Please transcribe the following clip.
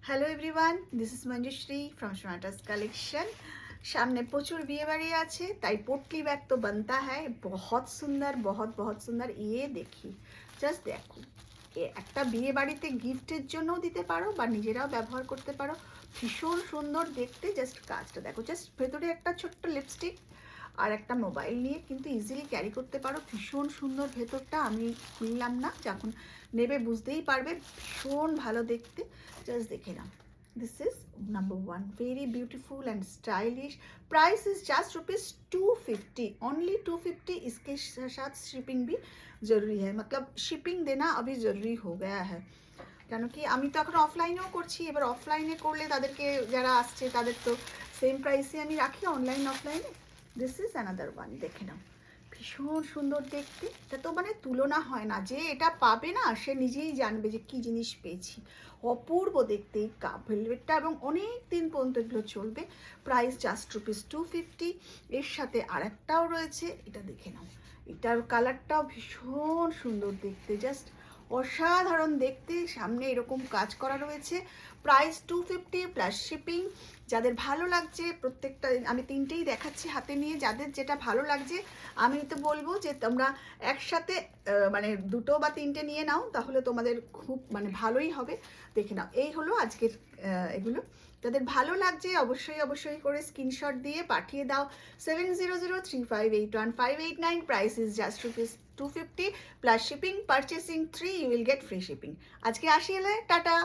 Hello everyone, this is Manjushree from smarts collection. सामने प्रचुर बिये बाड़ी आछे, ताई पोटली बैग तो बनता है। बहुत सुंदर, बहुत बहुत सुंदर। ये देखी, জাস্ট দেখো, একটা বিয়ে বাড়িতে গিফটের জন্যও দিতে পারো বা নিজেরাও ব্যবহার করতে পারো। ভীষণ সুন্দর দেখতে। জাস্ট কাজটা দেখো, জাস্ট ভেতরে একটা ছোট্ট লিপস্টিক আর একটা মোবাইল নিয়ে কিন্তু ইজিলি ক্যারি করতে পারো। ভীষণ সুন্দর ভেতরটা, আমি খুললাম না, যখন নেবে বুঝতেই পারবে। ভীষণ ভালো দেখতে, জাস্ট দেখে নাও। This is number one, very beautiful and stylish. Price is just ₹250, only 250। इसके साथ शिपिंग भी ज़रूरी है, मतलब शिपिंग देना अभी ज़रूरी हो गया है। কেন কি আমি তো এখন অফলাইনেও করছি, এবার অফলাইনে করলে তাদেরকে যারা আসছে তাদের তো সেম প্রাইসে আমি রাখি, অনলাইন অফলাইনে। দিস ইজ অ্যানাদার ওয়ান, দেখে নাও। ভীষণ সুন্দর দেখতে, এটা তো মানে তুলনা হয় না। যে এটা পাবে না সে নিজেই জানবে যে কী জিনিস পেয়েছি। অপূর্ব দেখতে এই কাপ ভেলভেটটা, এবং অনেক দিন পর্যন্ত এগুলো চলবে। Price just ₹250। এর সাথে আরেকটাও রয়েছে, এটা দেখে নাও। এটার কালারটাও ভীষণ সুন্দর দেখতে, জাস্ট অসাধারণ দেখতে। সামনে এরকম কাজ করা রয়েছে। Price 250 plus shipping. যাদের ভালো লাগছে, প্রত্যেকটা আমি তিনটেই দেখাচ্ছি হাতে নিয়ে, যাদের যেটা ভালো লাগছে আমি তো বলবো যে তোমরা একসাথে মানে দুটো বা তিনটে নিয়ে নাও, তাহলে তোমাদের খুব মানে ভালোই হবে। দেখে নাও, এই হলো আজকের এগুলো। যাদের ভালো লাগছে অবশ্যই অবশ্যই করে স্ক্রিনশট দিয়ে পাঠিয়ে দাও। 7003581589। Price is just ₹250 plus shipping. Purchasing 3 you will get free shipping. আজকে আসি, এলে টাটা।